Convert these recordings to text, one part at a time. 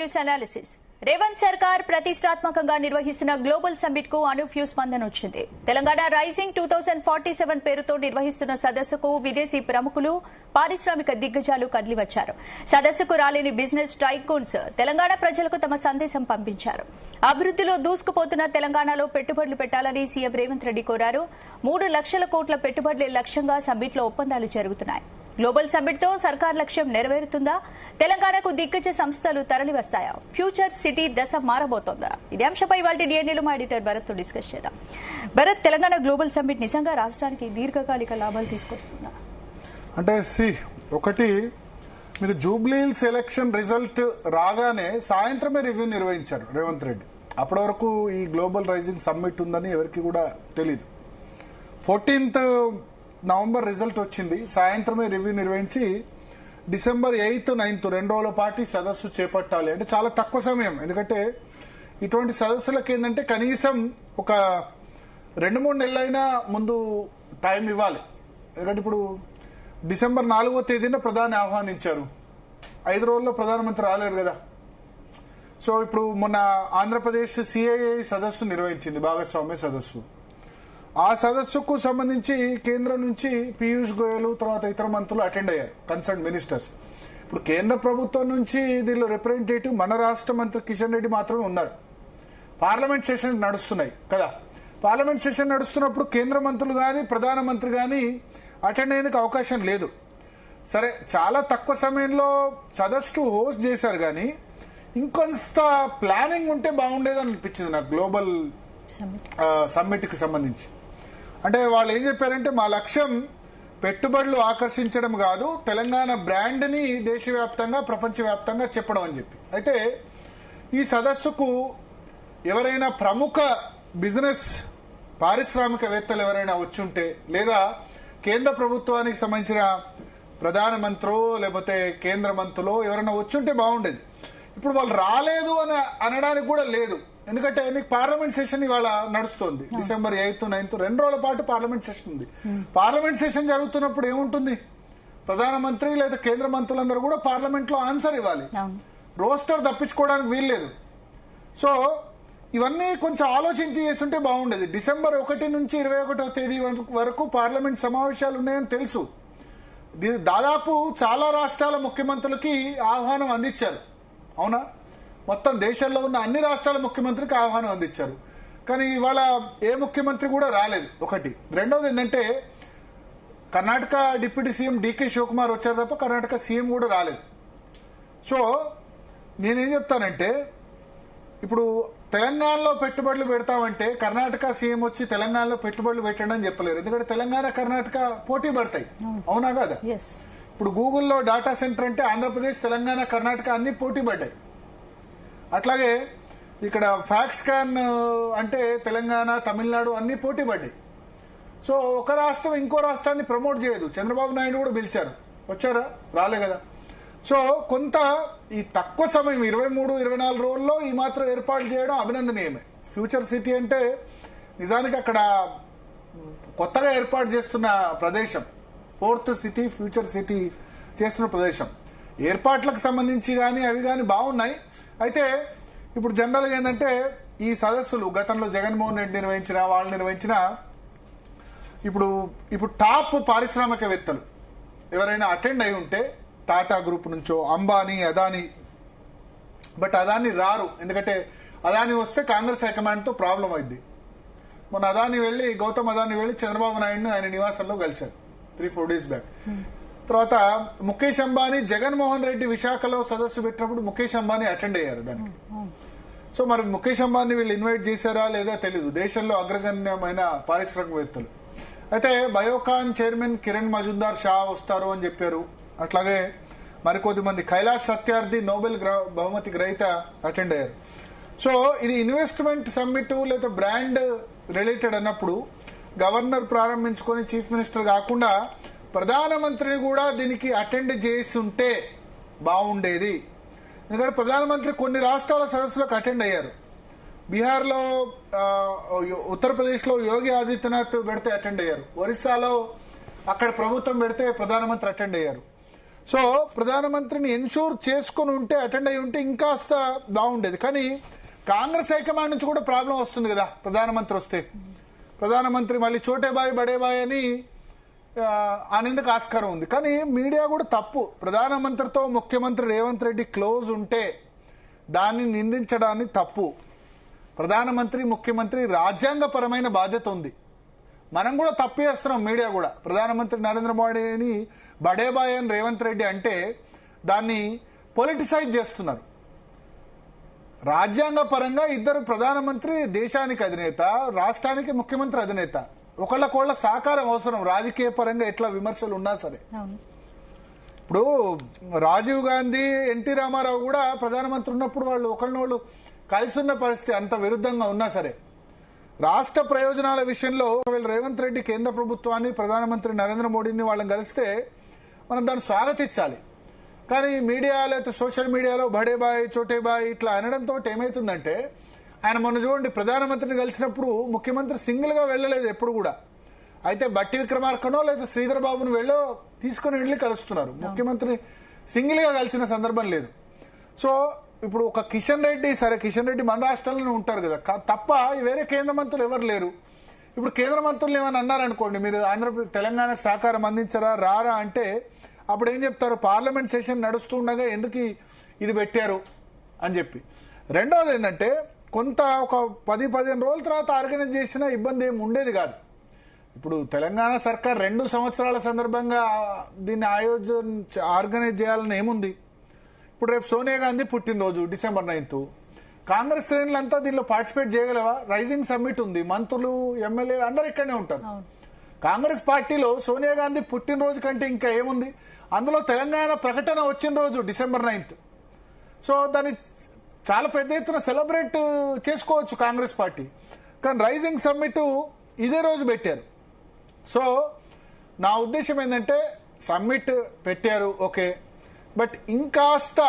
News analysis Revanth సర్కార్ ప్రతిష్టాత్మకంగా నిర్వహిస్తున్న గ్లోబల్ సమ్మిట్ కు అనూహ్య స్పందన వచ్చింది. తెలంగాణ రైజింగ్ 2047 పేరుతో నిర్వహిస్తున్న సదస్సుకు విదేశీ ప్రముఖులు, పారిశ్రామిక దిగ్గజాలు కదిలివచ్చారు. సదస్సుకు రాలేని బిజినెస్ టైకూన్స్ తెలంగాణ ప్రజలకు తమ సందేశం పంపించారు. అభివృద్ధిలో దూసుకుపోతున్న తెలంగాణలో పెట్టుబడులు పెట్టాలని సీఎం రేవంత్ రెడ్డి కోరారు. 3 లక్షల కోట్ల పెట్టుబడులే లక్ష్యంగా సమ్మిట్ లో ఒప్పందాలు జరుగుతున్నాయి. గ్లోబల్ సమ్మిట్ తో సర్కార్ లక్ష్యం నెరవేరుతుందా? తెలంగాణకు దిగ్గజ సంస్థలు తరలివస్తాయా? ఫ్యూచర్ సిటీ దశ మారబోతోందా? ఇదే అంశంపై ఇవాళ డిఎన్ఏలో మా ఎడిటర్ భరత్ తో డిస్కస్ చేద్దాం. భరత్, తెలంగాణ గ్లోబల్ సమ్మిట్ నిజంగా రాష్ట్రానికి దీర్ఘకాలిక లాభాలు తీసుకొస్తుందా? అంటే ఒకటి, మీరు జూబ్లీహిల్స్ ఎలక్షన్ రిజల్ట్ రాగానే సాయంత్రమే రివ్యూ నిర్వహించారు రేవంత్ రెడ్డి. అప్పటి వరకు ఈ గ్లోబల్ రైజింగ్ సమ్మిట్ ఉందని ఎవరికి కూడా తెలియదు. 14th నవంబర్ రిజల్ట్ వచ్చింది. సాయంత్రమే రివ్యూ నిర్వహించి డిసెంబర్ 8th, 9th 2 రోజుల పాటు సదస్సు చేపట్టాలి అంటే చాలా తక్కువ సమయం. ఎందుకంటే ఇటువంటి సదస్సులకు ఏంటంటే కనీసం ఒక 2-3 నెలలైనా ముందు టైం ఇవ్వాలి. ఎందుకంటే ఇప్పుడు డిసెంబర్ 4వ తేదీన ప్రధాని ఆహ్వానించారు. 5 రోజుల్లో ప్రధానమంత్రి రాలేరు కదా. సో ఇప్పుడు మొన్న ఆంధ్రప్రదేశ్ సిఐఐ సదస్సు నిర్వహించింది, భాగస్వామ్య సదస్సు. ఆ సదస్సుకు సంబంధించి కేంద్రం నుంచి పీయూష్ గోయల్, తర్వాత ఇతర మంత్రులు అటెండ్ అయ్యారు, కన్సర్న్ మినిస్టర్స్. ఇప్పుడు కేంద్ర ప్రభుత్వం నుంచి దీనిలో రిప్రజెంటేటివ్ మన రాష్ట్ర మంత్రి కిషన్ రెడ్డి మాత్రమే ఉన్నారు. పార్లమెంట్ సెషన్ నడుస్తున్నాయి కదా. పార్లమెంట్ సెషన్ నడుస్తున్నప్పుడు కేంద్ర మంత్రులు కానీ ప్రధానమంత్రి కానీ అటెండ్ అయ్యేందుకు అవకాశం లేదు. సరే, చాలా తక్కువ సమయంలో సదస్సు హోస్ట్ చేశారు, కానీ ఇంకొంత ప్లానింగ్ ఉంటే బాగుండేదని అనిపించింది నాకు గ్లోబల్ సమ్మిట్కి సంబంధించి. అంటే వాళ్ళు ఏం చెప్పారంటే, మా లక్ష్యం పెట్టుబడులు ఆకర్షించడం కాదు, తెలంగాణ బ్రాండ్ని దేశవ్యాప్తంగా ప్రపంచవ్యాప్తంగా చెప్పడం అని చెప్పి. అయితే ఈ సదస్సుకు ఎవరైనా ప్రముఖ బిజినెస్ పారిశ్రామికవేత్తలు ఎవరైనా వచ్చుంటే, లేదా కేంద్ర ప్రభుత్వానికి సంబంధించిన ప్రధానమంత్రో లేకపోతే కేంద్ర మంత్రులో ఎవరైనా వచ్చుంటే బాగుండేది. ఇప్పుడు వాళ్ళు రాలేదు అని అనడానికి కూడా లేదు. ఎందుకంటే మీకు పార్లమెంట్ సెషన్ ఇవాళ నడుస్తోంది. డిసెంబర్ 8th, 9th 2 రోజుల పాటు పార్లమెంట్ సెషన్ ఉంది. పార్లమెంట్ సెషన్ జరుగుతున్నప్పుడు ఏముంటుంది, ప్రధానమంత్రి లేదా కేంద్ర మంత్రులందరూ కూడా పార్లమెంట్ లో ఆన్సర్ ఇవ్వాలి. రోస్టర్ తప్పించుకోవడానికి వీల్లేదు. సో ఇవన్నీ కొంచెం ఆలోచించి చేస్తుంటే బాగుండేది. డిసెంబర్ 1 నుంచి 21వ తేదీ వరకు పార్లమెంట్ సమావేశాలు ఉన్నాయని తెలుసు. దాదాపు చాలా రాష్ట్రాల ముఖ్యమంత్రులకి ఆహ్వానం అందించారు, అవునా? మొత్తం దేశంలో ఉన్న అన్ని రాష్ట్రాల ముఖ్యమంత్రికి ఆహ్వానం అందించారు. కానీ ఇవాళ ఏ ముఖ్యమంత్రి కూడా రాలేదు. ఒకటి. రెండవది ఏంటంటే, Karnataka deputy CM DK Shivakumar వచ్చారు తప్ప కర్ణాటక సీఎం కూడా రాలేదు. సో నేనేం చెప్తానంటే, ఇప్పుడు తెలంగాణలో పెట్టుబడులు పెడతామంటే కర్ణాటక సీఎం వచ్చి తెలంగాణలో పెట్టుబడులు పెట్టండి అని చెప్పలేరు. ఎందుకంటే తెలంగాణ కర్ణాటక పోటీ పడతాయి, అవునా కదా? ఇప్పుడు గూగుల్లో డాటా సెంటర్ అంటే ఆంధ్రప్రదేశ్, తెలంగాణ, కర్ణాటక అన్ని పోటీ పడ్డాయి. అట్లాగే ఇక్కడ ఫ్యాక్స్కాన్ అంటే తెలంగాణ, తమిళనాడు అన్ని పోటీ పడ్డాయి. సో ఒక రాష్ట్రం ఇంకో రాష్ట్రాన్ని ప్రమోట్ చేయదు. చంద్రబాబు నాయుడు కూడా పిలిచారు, వచ్చారా? రాలే కదా. సో కొంత ఈ తక్కువ సమయం 23-24 రోజుల్లో ఈ మాత్రం ఏర్పాటు చేయడం అభినందనీయమే. ఫ్యూచర్ సిటీ అంటే నిజానికి అక్కడ కొత్తగా ఏర్పాటు చేస్తున్న ప్రదేశం, 4th సిటీ, ఫ్యూచర్ సిటీ చేస్తున్న ప్రదేశం. ఏర్పాట్లకు సంబంధించి కానీ అవి కానీ బాగున్నాయి. అయితే ఇప్పుడు జనరల్గా ఏంటంటే, ఈ సదస్సులు గతంలో జగన్మోహన్ రెడ్డి నిర్వహించిన, వాళ్ళు నిర్వహించిన, ఇప్పుడు టాప్ పారిశ్రామికవేత్తలు ఎవరైనా అటెండ్ అయి ఉంటే, టాటా గ్రూప్ నుంచో, అంబానీ, అదానీ. బట్ అదానీ రారు, ఎందుకంటే అదానీ వస్తే కాంగ్రెస్ హైకమాండ్తో ప్రాబ్లం అయింది. మొన్న గౌతమ్ అదానీ వెళ్ళి చంద్రబాబు నాయుడుని ఆయన నివాసంలో కలిశారు 3-4 days బ్యాక్. తర్వాత ముఖేష్ అంబానీ, జగన్మోహన్ రెడ్డి విశాఖలో సదస్సు పెట్టినప్పుడు ముఖేష్ అంబానీ అటెండ్ అయ్యారు దానికి. సో మరి ముఖేష్ అంబానీ వీళ్ళు ఇన్వైట్ చేశారా లేదా తెలీదు. దేశంలో అగ్రగణ్యమైన పారిశ్రామికవేత్తలు. అయితే బయోకాన్ చైర్మన్ కిరణ్ మజుందార్ షా వస్తారు అని చెప్పారు. అట్లాగే మరికొద్ది మంది, కైలాష్ సత్యార్థి నోబెల్ బహుమతి గ్రహీత అటెండ్ అయ్యారు. సో ఇది ఇన్వెస్ట్మెంట్ సమ్మిట్ లేదా బ్రాండ్ రిలేటెడ్ అన్నప్పుడు గవర్నర్ ప్రారంభించుకొని చీఫ్ మినిస్టర్ కాకుండా ప్రధానమంత్రిని కూడా దీనికి అటెండ్ చేసి ఉంటే బాగుండేది. ఎందుకంటే ప్రధానమంత్రి కొన్ని రాష్ట్రాల సదస్సులకు అటెండ్ అయ్యారు. బీహార్లో, ఉత్తరప్రదేశ్లో యోగి ఆదిత్యనాథ్ పెడితే అటెండ్ అయ్యారు. ఒరిస్సాలో అక్కడ ప్రభుత్వం పెడితే ప్రధానమంత్రి అటెండ్ అయ్యారు. సో ప్రధానమంత్రిని ఎన్షూర్ చేసుకుని ఉంటే, అటెండ్ అయి ఉంటే ఇంకాస్త బాగుండేది. కానీ కాంగ్రెస్ హైకమాండ్ నుంచి కూడా ప్రాబ్లం వస్తుంది కదా ప్రధానమంత్రి వస్తే. ప్రధానమంత్రి మళ్ళీ చోటేబాయ్ బడేబాయ్ అని అనేందుకు ఆస్కారం ఉంది. కానీ మీడియా కూడా తప్పు. ప్రధానమంత్రితో ముఖ్యమంత్రి రేవంత్ రెడ్డి క్లోజ్ ఉంటే దాన్ని నిందించడాన్ని తప్పు. ప్రధానమంత్రి ముఖ్యమంత్రి రాజ్యాంగపరమైన బాధ్యత ఉంది. మనం కూడా తప్పు చేస్తున్నాం, మీడియా కూడా. ప్రధానమంత్రి నరేంద్ర మోడీని బడేబాయ్ అని రేవంత్ రెడ్డి అంటే దాన్ని పొలిటిసైజ్ చేస్తున్నారు. రాజ్యాంగ పరంగా ఇద్దరు ప్రధానమంత్రి దేశానికి అధినేత, రాష్ట్రానికి ముఖ్యమంత్రి అధినేత. ఒకళ్ళకోళ్ళ సహకారం అవసరం రాజకీయ పరంగా ఎట్లా విమర్శలు ఉన్నా సరే. ఇప్పుడు రాజీవ్ గాంధీ, ఎన్టీ రామారావు కూడా ప్రధానమంత్రి ఉన్నప్పుడు వాళ్ళు ఒకళ్ళనోళ్ళు కలిసి ఉన్న పరిస్థితి, అంత విరుద్ధంగా ఉన్నా సరే. రాష్ట్ర ప్రయోజనాల విషయంలో ఒకవేళ రేవంత్ రెడ్డి కేంద్ర ప్రభుత్వాన్ని, ప్రధానమంత్రి నరేంద్ర మోడీని వాళ్ళని కలిస్తే మనం దాన్ని స్వాగతించాలి. కానీ మీడియా లేకపోతే సోషల్ మీడియాలో బడేబాయ్ చోటేబాయ్ ఇట్లా అనడంతో ఏమవుతుందంటే, ఆయన మొన్న చూడండి ప్రధానమంత్రిని కలిసినప్పుడు ముఖ్యమంత్రి సింగిల్ గా వెళ్ళలేదు ఎప్పుడు కూడా. అయితే బట్టి విక్రమార్కనో లేదా శ్రీధర్ బాబును తీసుకుని వెళ్ళి కలుస్తున్నారు. ముఖ్యమంత్రి సింగిల్ గా కలిసిన సందర్భం లేదు. సో ఇప్పుడు ఒక కిషన్ రెడ్డి, సరే కిషన్ రెడ్డి మన రాష్ట్రంలోనే ఉంటారు కదా, తప్ప వేరే కేంద్ర మంత్రులు ఎవరు లేరు. ఇప్పుడు కేంద్ర మంత్రులు ఏమని అన్నారనుకోండి, మీరు తెలంగాణకు సహకారం అందించరా రారా అంటే అప్పుడు ఏం చెప్తారు, పార్లమెంట్ సెషన్ నడుస్తుండగా ఎందుకు ఇది పెట్టారు అని చెప్పి. రెండవది ఏంటంటే, కొంత ఒక 10-15 రోజుల తర్వాత ఆర్గనైజ్ చేసిన ఇబ్బంది ఏమి ఉండేది కాదు. ఇప్పుడు తెలంగాణ సర్కార్ 2 సంవత్సరాల సందర్భంగా దీన్ని ఆర్గనైజ్ చేయాలని ఏముంది. ఇప్పుడు రేపు సోనియా గాంధీ పుట్టినరోజు December 9th. కాంగ్రెస్ శ్రేణులంతా దీనిలో పార్టిసిపేట్ చేయగలవా? రైజింగ్ సమ్మిట్ ఉంది, మంత్రులు ఎమ్మెల్యేలు అందరూ ఇక్కడనే ఉంటారు. కాంగ్రెస్ పార్టీలో సోనియా గాంధీ పుట్టినరోజు కంటే ఇంకా ఏముంది? అందులో తెలంగాణ ప్రకటన వచ్చిన రోజు December 9th. సో దాన్ని చాలా పెద్ద ఎత్తున సెలబ్రేట్ చేసుకోవచ్చు కాంగ్రెస్ పార్టీ. కానీ రైజింగ్ సమ్మిట్ ఇదే రోజు పెట్టారు. సో నా ఉద్దేశం ఏంటంటే, సమ్మిట్ పెట్టారు ఓకే, బట్ ఇంకాస్త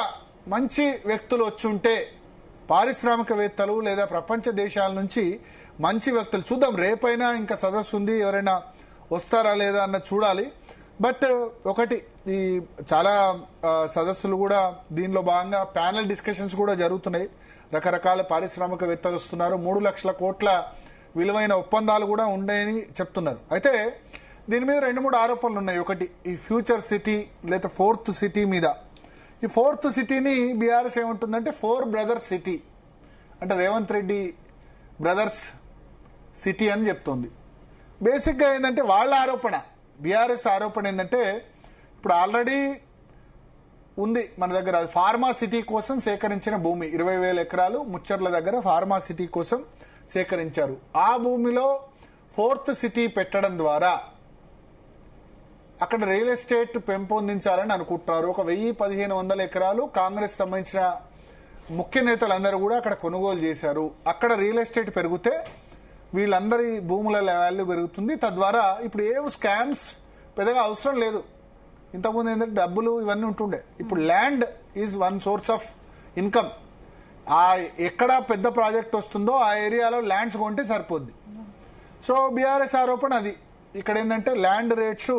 మంచి వ్యక్తులు వచ్చుంటే, పారిశ్రామికవేత్తలు లేదా ప్రపంచ దేశాల నుంచి మంచి వ్యక్తులు చూద్దాం. రేపైనా ఇంకా సదస్సు ఉంది, ఎవరైనా వస్తారా లేదా అన్న చూడాలి. బట్ ఒకటి, ఈ చాలా సదస్సులు కూడా దీనిలో భాగంగా ప్యానెల్ డిస్కషన్స్ కూడా జరుగుతున్నాయి. రకరకాల పారిశ్రామికవేత్తలు వస్తున్నారు. 3 లక్షల కోట్ల విలువైన ఒప్పందాలు కూడా ఉన్నాయని చెప్తున్నారు. అయితే దీని మీద 2-3 ఆరోపణలు ఉన్నాయి. ఒకటి, ఈ ఫ్యూచర్ సిటీ లేదా 4th సిటీ మీద. ఈ 4th సిటీని బీఆర్ఎస్ ఏమంటుందంటే 4 బ్రదర్స్ సిటీ, అంటే రేవంత్ రెడ్డి బ్రదర్స్ సిటీ అని చెప్తోంది. బేసిక్గా ఏంటంటే వాళ్ళ ఆరోపణ, బీఆర్ఎస్ ఆరోపణ ఏంటంటే, ఇప్పుడు ఆల్రెడీ ఉంది మన దగ్గర ఫార్మా సిటీ కోసం సేకరించిన భూమి 20,000 ఎకరాలు ముచ్చర్ల దగ్గర ఫార్మా సిటీ కోసం సేకరించారు. ఆ భూమిలో 4th సిటీ పెట్టడం ద్వారా అక్కడ రియల్ ఎస్టేట్ పెంపొందించాలని అనుకుంటున్నారు. ఒక 1000-1500 ఎకరాలు కాంగ్రెస్ సంబంధించిన ముఖ్య నేతలందరూ కూడా అక్కడ కొనుగోలు చేశారు. అక్కడ రియల్ ఎస్టేట్ పెరిగితే వీళ్ళందరి భూముల వాల్యూ పెరుగుతుంది. తద్వారా ఇప్పుడు ఏ స్కామ్స్ పెద్దగా అవసరం లేదు. ఇంతకుముందు ఏంటంటే డబ్బులు ఇవన్నీ ఉంటుండే. ఇప్పుడు land is one source of income. ఆ ఎక్కడ పెద్ద ప్రాజెక్ట్ వస్తుందో ఆ ఏరియాలో ల్యాండ్స్ కొంటే సరిపోద్ది. సో బీఆర్ఎస్ ఆరోపణ అది. ఇక్కడ ఏంటంటే ల్యాండ్ రేట్స్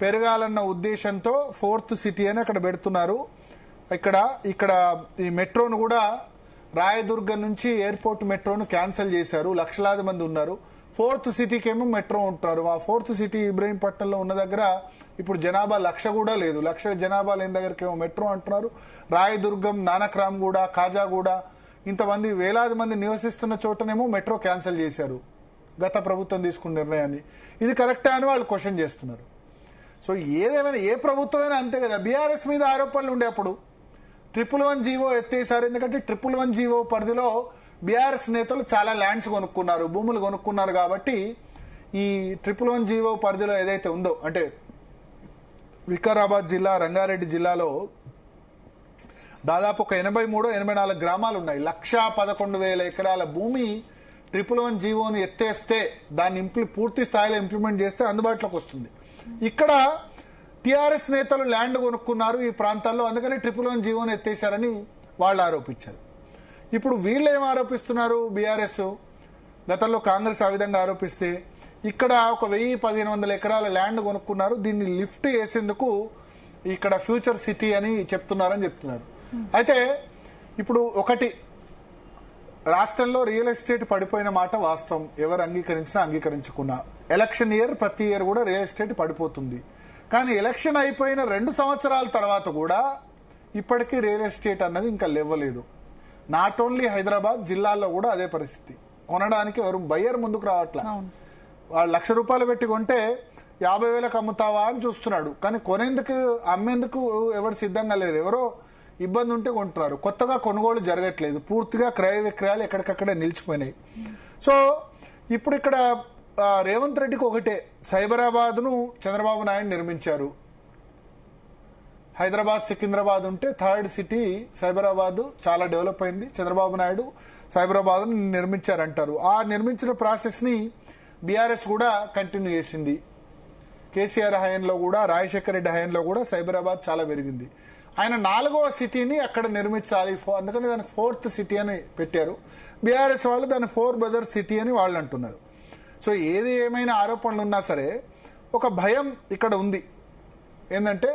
పెరగాలన్న ఉద్దేశంతో 4th సిటీ అని అక్కడ పెడుతున్నారు. ఇక్కడ ఈ మెట్రోను కూడా రాయదుర్గం నుంచి ఎయిర్పోర్ట్ మెట్రోను క్యాన్సిల్ చేశారు. లక్షలాది మంది ఉన్నారు. 4th సిటీకి ఏమో మెట్రో ఉంటారు. ఆ 4th సిటీ ఇబ్రహీంపట్నంలో ఉన్న దగ్గర ఇప్పుడు జనాభా 1,00,000 కూడా లేదు. 1,00,000 జనాభా లేని దగ్గరికి ఏమో మెట్రో అంటున్నారు. రాయదుర్గం, నానక్రామ్గూడ, కాజాగూడ ఇంతమంది వేలాది మంది నివసిస్తున్న చోటనేమో మెట్రో క్యాన్సిల్ చేశారు గత ప్రభుత్వం తీసుకున్న నిర్ణయాన్ని. ఇది కరెక్టా అని వాళ్ళు క్వశ్చన్ చేస్తున్నారు. సో ఏదేమైనా ఏ ప్రభుత్వమైనా అంతే కదా. బీఆర్ఎస్ మీద ఆరోపణలు ఉండే అప్పుడు 111 జీవో ఎత్తేసారు. ఎందుకంటే 111 జీవో పరిధిలో బీఆర్ఎస్ నేతలు చాలా ల్యాండ్స్ కొనుక్కున్నారు, భూములు కొనుక్కున్నారు. కాబట్టి ఈ 111 జీవో పరిధిలో ఏదైతే ఉందో, అంటే వికారాబాద్ జిల్లా, రంగారెడ్డి జిల్లాలో దాదాపు ఒక 83-84 గ్రామాలు ఉన్నాయి. 1,11,000 ఎకరాల భూమి 111 జీవోని ఎత్తేస్తే, దాన్ని పూర్తి స్థాయిలో ఇంప్లిమెంట్ చేస్తే అందుబాటులోకి వస్తుంది. ఇక్కడ టీఆర్ఎస్ నేతలు ల్యాండ్ కొనుక్కున్నారు ఈ ప్రాంతాల్లో, అందుకని 111 జీవోని ఎత్తేశారని వాళ్ళు ఆరోపించారు. ఇప్పుడు వీళ్ళు ఏం ఆరోపిస్తున్నారు? బీఆర్ఎస్ గతంలో కాంగ్రెస్ ఆ విధంగా ఆరోపిస్తే, ఇక్కడ ఒక 1000-1500 ఎకరాల ల్యాండ్ కొనుక్కున్నారు. దీన్ని లిఫ్ట్ చేసేందుకు ఇక్కడ ఫ్యూచర్ సిటీ అని చెప్తున్నారని చెప్తున్నారు. అయితే ఇప్పుడు ఒకటి, రాష్ట్రంలో రియల్ ఎస్టేట్ పడిపోయిన మాట వాస్తవం, ఎవరు అంగీకరించినా అంగీకరించుకున్నా. ఎలక్షన్ ఇయర్ ప్రతి ఇయర్ కూడా రియల్ ఎస్టేట్ పడిపోతుంది. కానీ ఎలక్షన్ అయిపోయిన 2 సంవత్సరాల తర్వాత కూడా ఇప్పటికీ రియల్ ఎస్టేట్ అన్నది ఇంకా లేవలేదు. నాట్ ఓన్లీ హైదరాబాద్, జిల్లాల్లో కూడా అదే పరిస్థితి. కొనడానికి ఎవరు బయ్యర్ ముందుకు రావట్లా. వాళ్ళు ₹1,00,000 పెట్టి కొంటే 50,000కి అమ్ముతావా అని చూస్తున్నాడు. కానీ కొనేందుకు, అమ్మేందుకు ఎవరు సిద్ధంగా లేరు. ఎవరో ఇబ్బంది ఉంటే కొంటున్నారు. కొత్తగా కొనుగోలు జరగట్లేదు. పూర్తిగా క్రయ విక్రయాలు ఎక్కడికక్కడే నిలిచిపోయినాయి. సో ఇప్పుడు ఇక్కడ రేవంత్ రెడ్డికి ఒకటే, సైబరాబాద్ను చంద్రబాబు నాయుడు నిర్మించారు. హైదరాబాద్, సికింద్రాబాద్ ఉంటే థర్డ్ సిటీ సైబరాబాద్ చాలా డెవలప్ అయింది. చంద్రబాబు నాయుడు సైబరాబాద్ నిర్మించారంటారు. ఆ నిర్మించిన ప్రాసెస్ ని బీఆర్ఎస్ కూడా కంటిన్యూ చేసింది. కేసీఆర్ హయాంలో కూడా, రాజశేఖర రెడ్డి హయాంలో కూడా సైబరాబాద్ చాలా పెరిగింది. ఆయన 4వ సిటీని అక్కడ నిర్మించాలి, అందుకని దానికి 4th సిటీ అని పెట్టారు. బీఆర్ఎస్ వాళ్ళు దాన్ని 4 బ్రదర్ సిటీ అని వాళ్ళు అంటున్నారు. సో ఏది ఏమైనా ఆరోపణలు ఉన్నా సరే ఒక భయం ఇక్కడ ఉంది. ఏంటంటే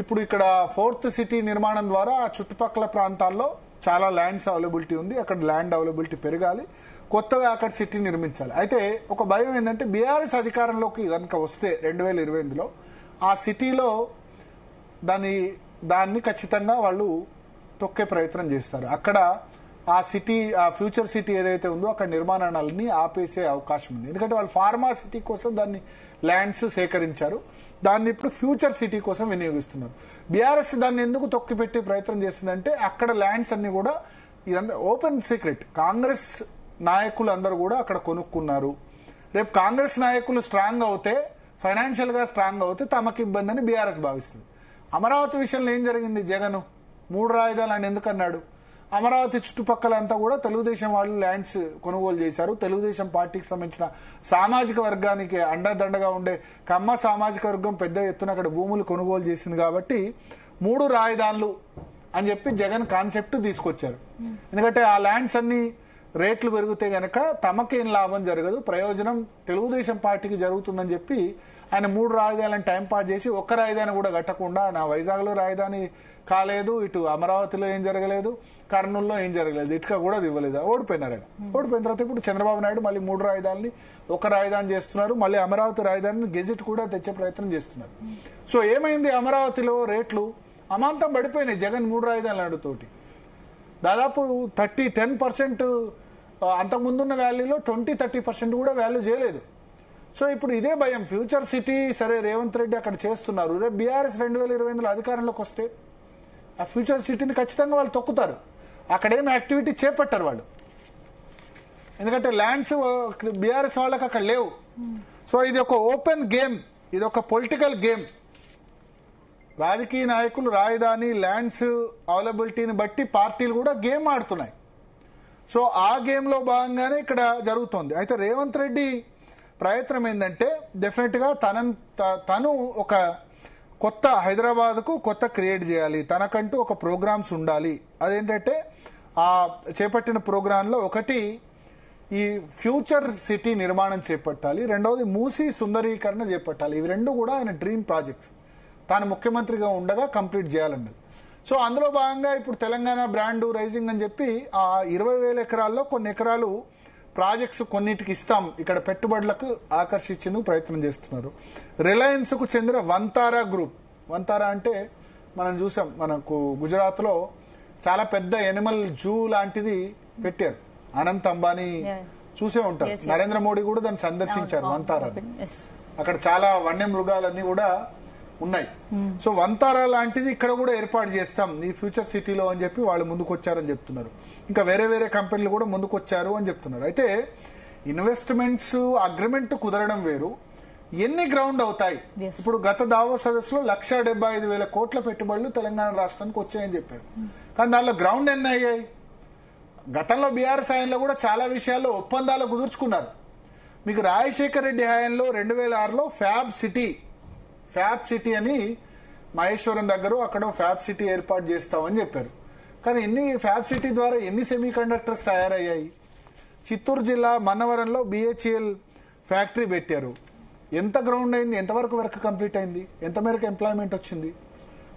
ఇప్పుడు ఇక్కడ 4th సిటీ నిర్మాణం ద్వారా ఆ చుట్టుపక్కల ప్రాంతాల్లో చాలా ల్యాండ్స్ అవైలబిలిటీ ఉంది. అక్కడ ల్యాండ్ అవైలబిలిటీ పెరగాలి, కొత్తగా అక్కడ సిటీ నిర్మించాలి. అయితే ఒక భయం ఏంటంటే బీఆర్ఎస్ అధికారంలోకి కనుక వస్తే 2028లో ఆ సిటీలో దాన్ని ఖచ్చితంగా వాళ్ళు తొక్కే ప్రయత్నం చేస్తారు. అక్కడ ఆ సిటీ, ఆ ఫ్యూచర్ సిటీ ఏదైతే ఉందో అక్కడ నిర్మాణాలన్నీ ఆపేసే అవకాశం ఉంది. ఎందుకంటే వాళ్ళు ఫార్మా సిటీ కోసం దాన్ని ల్యాండ్స్ సేకరించారు, దాన్ని ఇప్పుడు ఫ్యూచర్ సిటీ కోసం వినియోగిస్తున్నారు. బీఆర్ఎస్ దాన్ని ఎందుకు తొక్కిపెట్టే ప్రయత్నం చేస్తుందంటే అక్కడ ల్యాండ్స్ అన్ని కూడా, ఇదంతా ఓపెన్ సీక్రెట్, కాంగ్రెస్ నాయకులు అందరూ కూడా అక్కడ కొనుక్కున్నారు. రేపు కాంగ్రెస్ నాయకులు స్ట్రాంగ్ అవుతే, ఫైనాన్షియల్ గా స్ట్రాంగ్ అవుతే తమకు ఇబ్బంది అని బీఆర్ఎస్ భావిస్తుంది. అమరావతి విషయంలో ఏం జరిగింది? జగన్ 3 రాజధానులు అని ఎందుకు అన్నాడు? అమరావతి చుట్టుపక్కల అంతా కూడా తెలుగుదేశం వాళ్ళు ల్యాండ్స్ కొనుగోలు చేశారు. తెలుగుదేశం పార్టీకి సంబంధించిన సామాజిక వర్గానికి అండదండగా ఉండే కమ్మ సామాజిక వర్గం పెద్ద ఎత్తున అక్కడ భూములు కొనుగోలు చేసింది. కాబట్టి 3 రాజధానులు అని చెప్పి జగన్ కాన్సెప్ట్ తీసుకొచ్చారు. ఎందుకంటే ఆ ల్యాండ్స్ అన్ని రేట్లు పెరిగితే గనక తమకేం లాభం జరగదు, ప్రయోజనం తెలుగుదేశం పార్టీకి జరుగుతుందని చెప్పి ఆయన 3 రాజధానులను టైం పాస్ చేసి ఒక్క రాజధాని కూడా కట్టకుండా, నా వైజాగ్లో రాజధాని కాలేదు, ఇటు అమరావతిలో ఏం జరగలేదు, కర్నూలులో ఏం జరగలేదు, ఇటుక కూడా ఇవ్వలేదు, ఓడిపోయినారు ఆయన. ఓడిపోయిన తర్వాత ఇప్పుడు చంద్రబాబు నాయుడు మళ్ళీ 3 రాజధానిని ఒక రాజధాని చేస్తున్నారు. మళ్ళీ అమరావతి రాజధానిని గెజిట్ కూడా తెచ్చే ప్రయత్నం చేస్తున్నారు. సో ఏమైంది? అమరావతిలో రేట్లు అమాంతం పడిపోయినాయి జగన్ 3 రాజధానులతోటి. దాదాపు 10% అంతకుముందున్న వాల్యూలో 20-30% కూడా వాల్యూ చేయలేదు. సో ఇప్పుడు ఇదే భయం, ఫ్యూచర్ సిటీ సరే రేవంత్ రెడ్డి అక్కడ చేస్తున్నారు. రేపు బీఆర్ఎస్ 2028లో అధికారంలోకి వస్తే ఆ ఫ్యూచర్ సిటీని ఖచ్చితంగా వాళ్ళు తొక్కుతారు. అక్కడేం యాక్టివిటీ చేపట్టారు వాళ్ళు, ఎందుకంటే ల్యాండ్స్ బీఆర్ఎస్ వాళ్ళకి అక్కడ లేవు. సో ఇది ఒక ఓపెన్ గేమ్, ఇది ఒక పొలిటికల్ గేమ్. రాజకీయ నాయకులు రాజధాని ల్యాండ్స్ అవైలబిలిటీని బట్టి పార్టీలు కూడా గేమ్ ఆడుతున్నాయి. సో ఆ గేమ్లో భాగంగానే ఇక్కడ జరుగుతోంది. అయితే రేవంత్ రెడ్డి ప్రయత్నం ఏంటంటే డెఫినెట్ గా తను ఒక కొత్త హైదరాబాద్కు కొత్త క్రియేట్ చేయాలి, తనకంటూ ఒక ప్రోగ్రామ్స్ ఉండాలి. అదేంటంటే ఆ చేపట్టిన ప్రోగ్రాంలో ఒకటి ఈ ఫ్యూచర్ సిటీ నిర్మాణం చేపట్టాలి, రెండవది మూసీ సుందరీకరణ చేపట్టాలి. ఇవి 2 కూడా ఆయన డ్రీమ్ ప్రాజెక్ట్స్, తాను ముఖ్యమంత్రిగా ఉండగా కంప్లీట్ చేయాలన్నది. సో అందులో భాగంగా ఇప్పుడు తెలంగాణ బ్రాండ్ రైజింగ్ అని చెప్పి ఆ 20,000 ఎకరాల్లో కొన్ని ఎకరాలు ప్రాజెక్ట్స్ కొన్నిటికి ఇస్తాం, ఇక్కడ పెట్టుబడులకు ఆకర్షించేందుకు ప్రయత్నం చేస్తున్నారు. రిలయన్స్ కు చెందిన వంతారా గ్రూప్, వంతారా అంటే మనం చూసాం, మనకు గుజరాత్ లో చాలా పెద్ద ఎనిమల్ జూ లాంటిది పెట్టారు. అనంత్ అంబానీ చూసే ఉంటారు, నరేంద్ర మోడీ కూడా దాన్ని సందర్శించారు వంతారా. అక్కడ చాలా వన్య మృగాలన్నీ కూడా ఉన్నాయి. సో వంతారా లాంటిది ఇక్కడ కూడా ఏర్పాటు చేస్తాం ఈ ఫ్యూచర్ సిటీలో అని చెప్పి వాళ్ళు ముందుకు వచ్చారని చెప్తున్నారు. ఇంకా వేరే వేరే కంపెనీలు కూడా ముందుకు వచ్చారు అని చెప్తున్నారు. అయితే ఇన్వెస్ట్మెంట్స్ అగ్రిమెంట్ కుదరడం వేరు, ఎన్ని గ్రౌండ్ అవుతాయి. ఇప్పుడు గత దావోస్ సదస్సులో 1,75,000 కోట్ల పెట్టుబడులు తెలంగాణ రాష్ట్రానికి వచ్చాయని చెప్పారు. కానీ దానిలో గ్రౌండ్ ఎన్ని అయ్యాయి? గతంలో బీఆర్ఎస్ హయాంలో కూడా చాలా విషయాల్లో ఒప్పందాలు కుదుర్చుకున్నారు. మీకు రాజశేఖర రెడ్డి హయాంలో 2006లో ఫ్యాబ్ సిటీ అని మహేశ్వరం దగ్గర అక్కడ ఫ్యాబ్ సిటీ ఏర్పాటు చేస్తామని చెప్పారు. కానీ ఫ్యాబ్ సిటీ ద్వారా ఎన్ని సెమీ కండక్టర్స్ తయారయ్యాయి? చిత్తూరు జిల్లా మన్నవరంలో BHEL ఫ్యాక్టరీ పెట్టారు. ఎంత గ్రౌండ్ అయింది? ఎంతవరకు వర్క్ కంప్లీట్ అయింది? ఎంత మేరకు ఎంప్లాయ్మెంట్ వచ్చింది?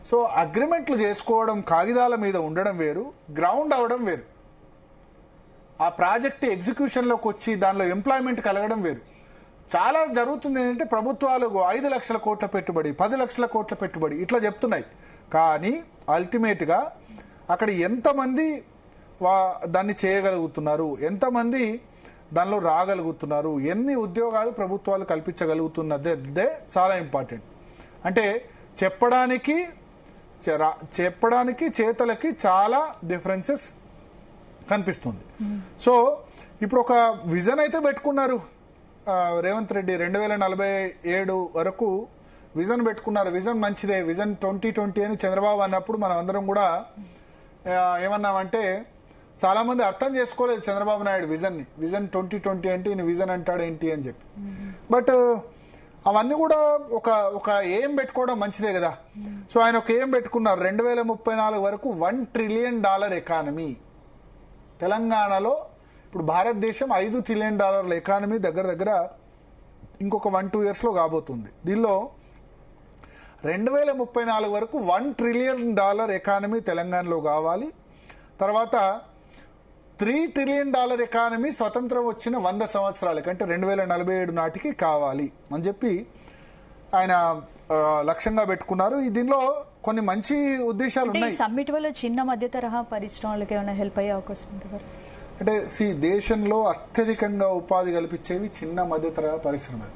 సో అగ్రిమెంట్లు చేసుకోవడం కాగితాల మీద ఉండడం వేరు, గ్రౌండ్ అవడం వేరు. ఆ ప్రాజెక్ట్ ఎగ్జిక్యూషన్లోకి వచ్చి దానిలో ఎంప్లాయ్మెంట్ కలగడం వేరు. చాలా జరుగుతుంది ఏంటంటే ప్రభుత్వాలు 5 లక్షల కోట్ల పెట్టుబడి, 10 లక్షల కోట్ల పెట్టుబడి ఇట్లా చెప్తున్నాయి. కానీ అల్టిమేట్గా అక్కడ ఎంతమంది దాన్ని చేయగలుగుతున్నారు, ఎంతమంది దానిలో రాగలుగుతున్నారు, ఎన్ని ఉద్యోగాలు ప్రభుత్వాలు కల్పించగలుగుతున్నదే చాలా ఇంపార్టెంట్. అంటే చెప్పడానికి చేతలకి చాలా డిఫరెన్సెస్ కనిపిస్తుంది. సో ఇప్పుడు ఒక విజన్ అయితే పెట్టుకున్నారు రేవంత్ రెడ్డి, 2047 వరకు విజన్ పెట్టుకున్నారు. విజన్ మంచిదే, విజన్ 2020 అని చంద్రబాబు అన్నప్పుడు మనం అందరం కూడా ఏమన్నామంటే చాలా మంది అర్థం చేసుకోలేదు చంద్రబాబు నాయుడు విజన్ 2020 అంటే ఈయన విజన్ అంటాడు ఏంటి అని చెప్పి. బట్ అవన్నీ కూడా ఒక ఏం పెట్టుకోవడం మంచిదే కదా. సో ఆయన ఒక ఏం పెట్టుకున్నారు, 2034 వరకు $1 ట్రిలియన్ ఎకానమీ. తెలంగాణలో ఇప్పుడు భారతదేశం $5 ట్రిలియన్ ఎకానమీ దగ్గర ఇంకొక 1-2 yearsలో కాబోతుంది. దీనిలో 2034 వరకు $1 ట్రిలియన్ ఎకానమీ తెలంగాణలో కావాలి. తర్వాత $3 ట్రిలియన్ ఎకానమీ స్వతంత్రం వచ్చిన 100 సంవత్సరాలకి అంటే 2047 నాటికి కావాలి అని చెప్పి ఆయన లక్ష్యంగా పెట్టుకున్నారు. దీనిలో కొన్ని మంచి ఉద్దేశాలు ఉన్నాయి. సమ్మిట్ వల్ల చిన్న మధ్య తరహా పరిశ్రమలకు ఏమైనా హెల్ప్ అయ్యే అవకాశం ఉంటుంది అంటే దేశంలో అత్యధికంగా ఉపాధి కల్పించేవి చిన్న మధ్య తరహా పరిశ్రమలు.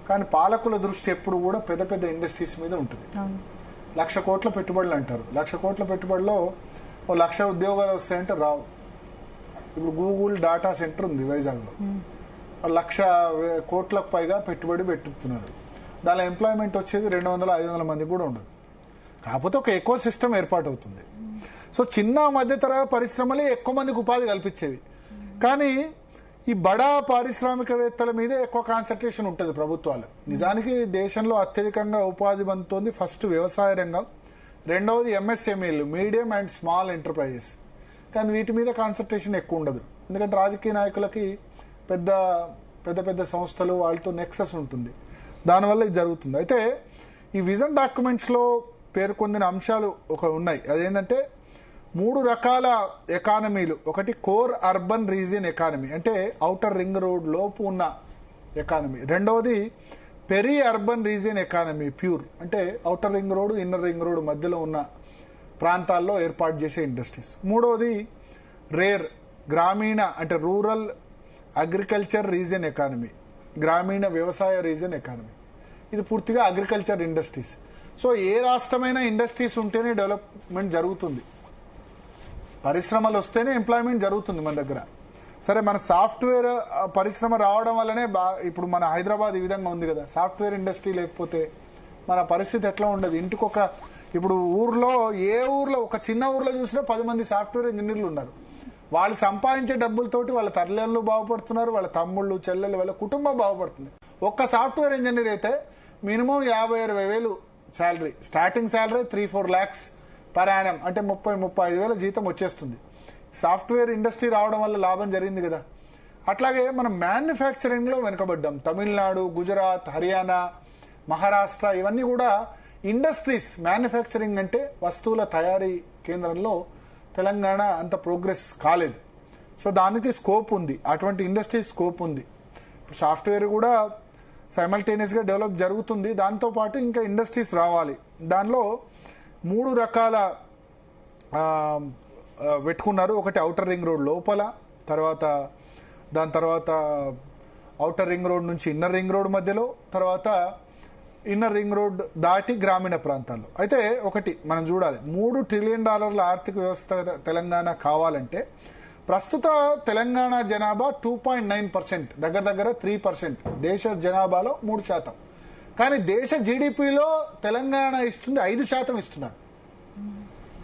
కానీ పాలకుల దృష్టి ఎప్పుడు కూడా పెద్ద పెద్ద ఇండస్ట్రీస్ మీద ఉంటుంది. 1,00,000 కోట్ల పెట్టుబడులు అంటారు. 1,00,000 కోట్ల పెట్టుబడిలో 1,00,000 ఉద్యోగాలు వస్తాయంటే రావు. ఇప్పుడు గూగుల్ డాటా సెంటర్ ఉంది వైజాగ్లో, 1,00,000 కోట్లకు పైగా పెట్టుబడి పెట్టుతున్నారు. దానిలో ఎంప్లాయ్మెంట్ వచ్చేది 200-500 మంది కూడా ఉండదు. కాకపోతే ఒక ఎకో సిస్టమ్ ఏర్పాటు అవుతుంది. సో చిన్న మధ్య తరహా పరిశ్రమలే ఎక్కువ మందికి ఉపాధి కల్పించేవి. కానీ ఈ బడా పారిశ్రామికవేత్తల మీదే ఎక్కువ కాన్సన్ట్రేషన్ ఉంటుంది ప్రభుత్వాలు. నిజానికి దేశంలో అత్యధికంగా ఉపాధి పొందుతోంది ఫస్ట్ వ్యవసాయ రంగం, రెండవది ఎంఎస్ఎంఈలు, మీడియం అండ్ స్మాల్ ఎంటర్ప్రైజెస్. కానీ వీటి మీద కాన్సన్ట్రేషన్ ఎక్కువ ఉండదు. ఎందుకంటే రాజకీయ నాయకులకి పెద్ద పెద్ద పెద్ద సంస్థలు వాళ్ళతో నెక్సెస్ ఉంటుంది. దానివల్ల ఇది జరుగుతుంది. అయితే ఈ విజన్ డాక్యుమెంట్స్లో పేర్కొందిన అంశాలు ఉన్నాయి. అదేంటంటే 3 రకాల ఎకానమీలు. ఒకటి కోర్ అర్బన్ రీజియన్ ఎకానమీ అంటే ఔటర్ రింగ్ రోడ్ లోపు ఉన్న ఎకానమీ. రెండవది peri urban region economy pure అంటే outer ring road inner ring road మధ్యలో ఉన్న ప్రాంతాల్లో ఏర్పాటు చేసే ఇండస్ట్రీస్. మూడవది రేర్ గ్రామీణ అంటే రూరల్ అగ్రికల్చర్ రీజియన్ ఎకానమీ, గ్రామీణ వ్యవసాయ రీజియన్ ఎకానమీ. ఇది పూర్తిగా అగ్రికల్చర్ ఇండస్ట్రీస్. సో ఏ రాష్ట్రమైనా ఇండస్ట్రీస్ ఉంటేనే డెవలప్మెంట్ జరుగుతుంది, పరిశ్రమలు వస్తేనే ఎంప్లాయ్మెంట్ జరుగుతుంది మన దగ్గర. సరే మన సాఫ్ట్వేర్ పరిశ్రమ రావడం వల్లనే ఇప్పుడు మన హైదరాబాద్ ఈ విధంగా ఉంది కదా. సాఫ్ట్వేర్ ఇండస్ట్రీ లేకపోతే మన పరిస్థితి ఎట్లా ఉండదు. ఇంటికొక ఇప్పుడు ఏ ఊర్లో ఒక చిన్న ఊర్లో చూసినా 10 మంది సాఫ్ట్వేర్ ఇంజనీర్లు ఉన్నారు. వాళ్ళు సంపాదించే డబ్బులతోటి వాళ్ళ తల్లిదండ్రులు బాగుపడుతున్నారు, వాళ్ళ తమ్ముళ్ళు చెల్లెళ్ళు, వాళ్ళ కుటుంబం బాగుపడుతుంది. ఒక్క సాఫ్ట్వేర్ ఇంజనీర్ అయితే minimum 50,000-60,000 salary, starting salary 3-4 lakhs per annum అంటే 30,000-35,000 జీతం వచ్చేస్తుంది. సాఫ్ట్వేర్ ఇండస్ట్రీ రావడం వల్ల లాభం జరిగింది కదా. అట్లాగే మనం మ్యానుఫ్యాక్చరింగ్లో వెనుకబడ్డాం. తమిళనాడు, గుజరాత్, హర్యానా, మహారాష్ట్ర ఇవన్నీ కూడా ఇండస్ట్రీస్. మ్యానుఫ్యాక్చరింగ్ అంటే వస్తువుల తయారీ కేంద్రంలో తెలంగాణ అంత ప్రోగ్రెస్ కాలేదు. సో దానికి స్కోప్ ఉంది, అటువంటి ఇండస్ట్రీ స్కోప్ ఉంది. ఇప్పుడు సాఫ్ట్వేర్ కూడా సైమల్టేనియస్గా డెవలప్ జరుగుతుంది. దాంతోపాటు ఇంకా ఇండస్ట్రీస్ రావాలి. దానిలో 3 రకాల పెట్టుకున్నారు. ఒకటి ఔటర్ రింగ్ రోడ్ లోపల, దాని తర్వాత ఔటర్ రింగ్ రోడ్ నుంచి ఇన్నర్ రింగ్ రోడ్ మధ్యలో, తర్వాత ఇన్నర్ రింగ్ రోడ్ దాటి గ్రామీణ ప్రాంతాల్లో. అయితే ఒకటి మనం చూడాలి, $3 ట్రిలియన్ ఆర్థిక వ్యవస్థ తెలంగాణ కావాలంటే ప్రస్తుత తెలంగాణ జనాభా 2.9%, దగ్గర 3%. దేశ జనాభాలో 3%. కానీ దేశ జీడిపిలో తెలంగాణ ఇస్తుంది 5% ఇస్తున్నారు.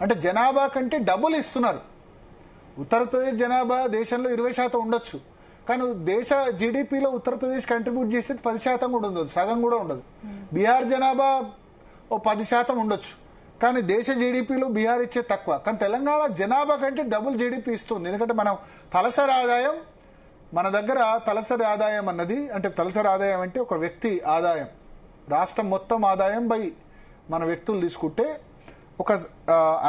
అంటే జనాభా కంటే డబుల్ ఇస్తున్నారు. ఉత్తరప్రదేశ్ జనాభా దేశంలో 20% ఉండొచ్చు, కానీ దేశ జీడిపిలో ఉత్తరప్రదేశ్ కంట్రిబ్యూట్ చేసేది 10% కూడా ఉండదు, సగం కూడా ఉండదు. బీహార్ జనాభా 10% ఉండొచ్చు, కానీ దేశ జీడిపిలో బీహార్ ఇచ్చే తక్కువ. కానీ తెలంగాణ జనాభా కంటే డబుల్ జీడిపి ఇస్తుంది. ఎందుకంటే మనం తలసరి ఆదాయం, మన దగ్గర తలసరి ఆదాయం అన్నది అంటే తలసరి ఆదాయం అంటే ఒక వ్యక్తి ఆదాయం, రాష్ట్రం మొత్తం ఆదాయం బై మన వ్యక్తులు తీసుకుంటే ఒక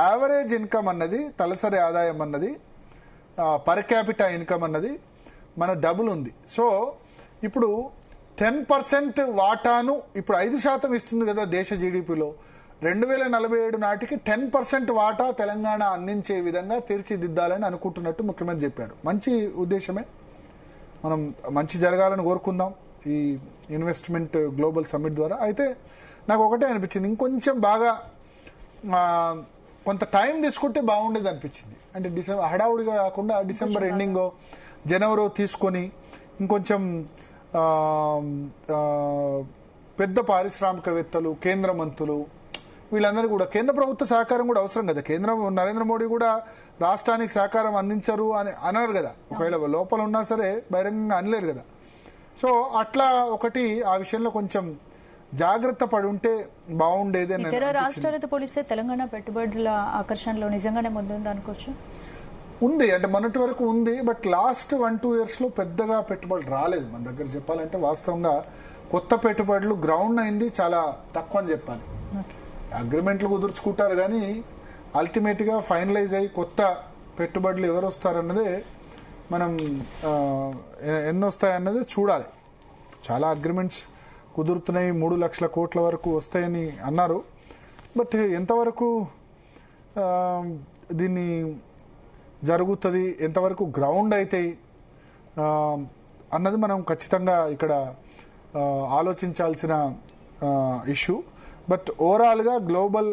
యావరేజ్ ఇన్కమ్ అన్నది, తలసరి ఆదాయం అన్నది, పర్ క్యాపిటా ఇన్కమ్ అన్నది మన డబుల్ ఉంది. సో ఇప్పుడు 10% వాటాను ఇప్పుడు 5% ఇస్తుంది కదా దేశ జీడిపిలో. 2047 నాటికి 10% వాటా తెలంగాణ అందించే విధంగా తీర్చిదిద్దాలని అనుకుంటున్నట్టు ముఖ్యమంత్రి చెప్పారు. మంచి ఉద్దేశమే, మనం మంచి జరగాలని కోరుకుందాం ఈ ఇన్వెస్ట్మెంట్ గ్లోబల్ సమ్మిట్ ద్వారా. అయితే నాకు ఒకటే అనిపించింది, ఇంకొంచెం బాగా కొంత టైం తీసుకుంటే బాగుండేది అనిపించింది. అంటే డిసెంబర్ హడావుడిగా కాకుండా డిసెంబర్ ఎండింగో జనవరి తీసుకొని ఇంకొంచెం పెద్ద పారిశ్రామికవేత్తలు, కేంద్ర మంత్రులు, వీళ్ళందరూ కూడా కేంద్ర ప్రభుత్వ సహకారం కూడా అవసరం కదా. నరేంద్ర మోడీ కూడా రాష్ట్రానికి సహకారం అందించరు అని అన్నారు కదా. ఒకవేళ లోపల ఉన్నా సరే బహిరంగంగా అనలేరు కదా. సో అట్లా ఒకటి ఆ విషయంలో కొంచెం జాగ్రత్త పడి ఉంటే బాగుండేది. ఇతర రాష్ట్రాలతో పోలిస్తే తెలంగాణ పెట్టుబడుల ఆకర్షణలో నిజంగానే ముందుంది అనుకోవచ్చు. ఉంది, అంటే మొన్నటి వరకు ఉంది. బట్ లాస్ట్ 1-2 years లో పెద్దగా పెట్టుబడులు రాలేదు మన దగ్గర. చెప్పాలంటే వాస్తవంగా కొత్త పెట్టుబడులు గ్రౌండ్ అయింది చాలా తక్కువ అని చెప్పాలి. అగ్రిమెంట్లు కుదుర్చుకుంటారు కానీ అల్టిమేట్ గా ఫైనలైజ్ అయ్యి కొత్త పెట్టుబడులు ఎవరు వస్తారన్నదే మనం ఎన్ని వస్తాయన్నదే చూడాలి. చాలా అగ్రిమెంట్స్ కుదురుతున్నాయి, 3 లక్షల కోట్ల వరకు వస్తాయని అన్నారు. బట్ ఎంతవరకు దీన్ని జరుగుతుంది, ఎంతవరకు గ్రౌండ్ అవుతాయి అన్నది మనం ఖచ్చితంగా ఇక్కడ ఆలోచించాల్సిన ఇష్యూ. బట్ ఓవరాల్గా గ్లోబల్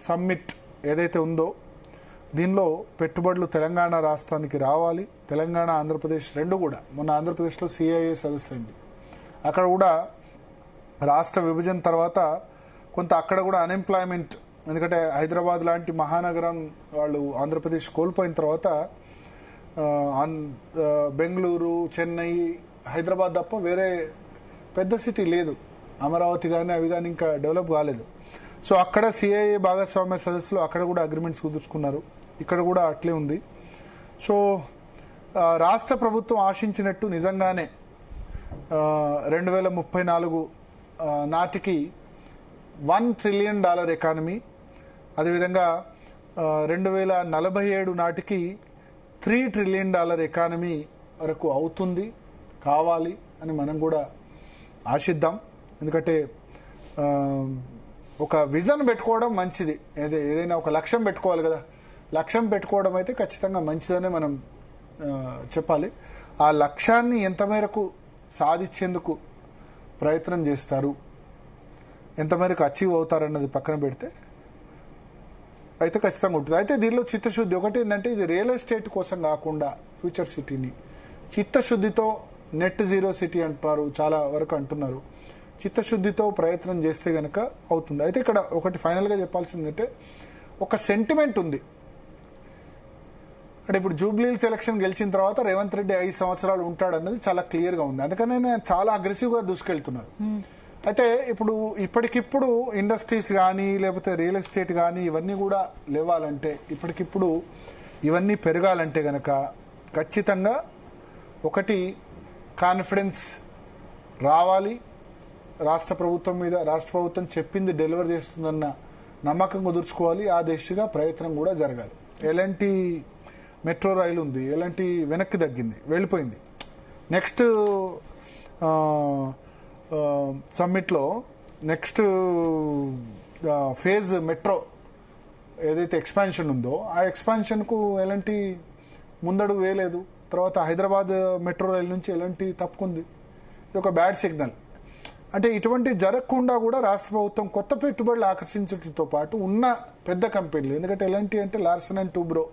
సమ్మిట్ ఏదైతే ఉందో దీనిలో పెట్టుబడులు తెలంగాణ రాష్ట్రానికి రావాలి. తెలంగాణ ఆంధ్రప్రదేశ్ రెండు కూడా, మొన్న ఆంధ్రప్రదేశ్లో సిఐఏ సదస్సు అయింది. అక్కడ కూడా రాష్ట్ర విభజన తర్వాత కొంత అక్కడ కూడా అన్ఎంప్లాయ్మెంట్, ఎందుకంటే హైదరాబాద్ లాంటి మహానగరం వాళ్ళు ఆంధ్రప్రదేశ్ కోల్పోయిన తర్వాత బెంగళూరు, చెన్నై, హైదరాబాద్ తప్ప వేరే పెద్ద సిటీ లేదు. అమరావతి కానీ అవి కానీ ఇంకా డెవలప్ కాలేదు. సో అక్కడ సిఐఏ భాగస్వామ్య సదస్సులో అక్కడ కూడా అగ్రిమెంట్స్ కుదుర్చుకున్నారు. ఇక్కడ కూడా అట్లే ఉంది. సో రాష్ట్ర ప్రభుత్వం ఆశించినట్టు నిజంగానే 2034 నాటికి $1 trillion ఎకానమీ, అదేవిధంగా 2047 నాటికి $3 trillion ఎకానమీ వరకు అవుతుంది, కావాలి అని మనం కూడా ఆశిద్దాం. ఎందుకంటే ఒక విజన్ పెట్టుకోవడం మంచిది. ఏదైనా ఒక లక్ష్యం పెట్టుకోవాలి కదా. లక్ష్యం పెట్టుకోవడం అయితే ఖచ్చితంగా మంచిదనే మనం చెప్పాలి. ఆ లక్ష్యాన్ని ఎంత మేరకు సాధించేందుకు ప్రయత్నం చేస్తారు, ఎంత మేరకు అచీవ్ అవుతారన్నది పక్కన పెడితే అయితే ఖచ్చితంగా ఉంటుంది. అయితే దీనిలో చిత్తశుద్ధి ఒకటి ఏంటంటే, ఇది రియల్ ఎస్టేట్ కోసం కాకుండా ఫ్యూచర్ సిటీని చిత్తశుద్ధితో నెట్ జీరో సిటీ అంటున్నారు, చాలా వరకు అంటున్నారు. చిత్తశుద్ధితో ప్రయత్నం చేస్తే గనక అవుతుంది. అయితే ఇక్కడ ఒకటి ఫైనల్గా చెప్పాల్సిందంటే, ఒక సెంటిమెంట్ ఉంది. అంటే ఇప్పుడు జూబ్లీహిల్స్ ఎలక్షన్ గెలిచిన తర్వాత రేవంత్ రెడ్డి 5 సంవత్సరాలు ఉంటాడు అన్నది చాలా క్లియర్గా ఉంది. అందుకనే చాలా అగ్రెసివ్గా దూసుకెళ్తున్నారు. అయితే ఇప్పుడు ఇప్పటికిప్పుడు ఇండస్ట్రీస్ కానీ లేకపోతే రియల్ ఎస్టేట్ కానీ ఇవన్నీ కూడా లేవాలంటే, ఇప్పటికిప్పుడు ఇవన్నీ పెరగాలంటే గనక ఖచ్చితంగా ఒకటి కాన్ఫిడెన్స్ రావాలి రాష్ట్ర ప్రభుత్వం మీద. రాష్ట్ర ప్రభుత్వం చెప్పింది డెలివర్ చేస్తుందన్న నమ్మకం కుదుర్చుకోవాలి. ఆ దిశగా ప్రయత్నం కూడా జరగాలి. ఎలాంటి మెట్రో రైలు ఉంది, ఎలాంటి వెనక్కి తగ్గింది, వెళ్ళిపోయింది. నెక్స్ట్ సమ్మిట్లో నెక్స్ట్ ఫేజ్ మెట్రో ఏదైతే ఎక్స్పాన్షన్ ఉందో ఆ ఎక్స్పాన్షన్కు ఎలాంటి ముందడుగు వేయలేదు. తర్వాత హైదరాబాద్ మెట్రో రైలు నుంచి ఎలాంటి తప్పుకుంది. ఇది ఒక బ్యాడ్ సిగ్నల్. అంటే ఇటువంటి జరగకుండా కూడా రాష్ట్ర ప్రభుత్వం కొత్త పెట్టుబడులు ఆకర్షించడంతో పాటు ఉన్న పెద్ద కంపెనీలు, ఎందుకంటే ఎలాంటి అంటే లార్సన్ అండ్ టూబ్రో,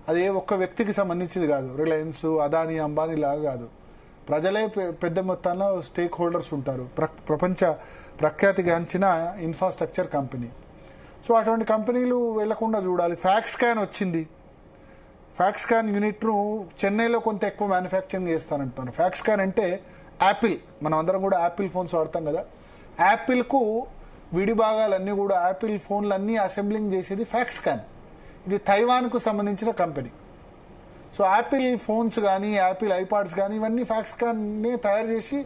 అది ఏ ఒక్క వ్యక్తికి సంబంధించింది కాదు. రిలయన్స్, అదానీ, అంబానీ లాగా కాదు. ప్రజలే పెద్ద మొత్తంలో స్టేక్ హోల్డర్స్ ఉంటారు. ప్రపంచ ప్రఖ్యాతిగాంచిన ఇన్ఫ్రాస్ట్రక్చర్ కంపెనీ. సో అటువంటి కంపెనీలు వెళ్లకుండా చూడాలి. ఫ్యాక్స్కాన్ వచ్చింది. ఫ్యాక్స్కాన్ యూనిట్ను చెన్నైలో కొంత ఎక్కువ మ్యానుఫ్యాక్చరింగ్ చేస్తానంటున్నారు. ఫ్యాక్స్కాన్ అంటే యాపిల్, మనం అందరం కూడా యాపిల్ ఫోన్స్ వాడతాం కదా. యాపిల్కు విడి భాగాలన్నీ కూడా, యాపిల్ ఫోన్లన్నీ అసెంబ్లింగ్ చేసేది ఫ్యాక్స్కాన్. ఇది తైవాన్కు సంబంధించిన కంపెనీ. సో యాపిల్ ఫోన్స్ కానీ యాపిల్ ఐపాడ్స్ కానీ ఇవన్నీ ఫ్యాక్స్కాన్నే తయారు చేసి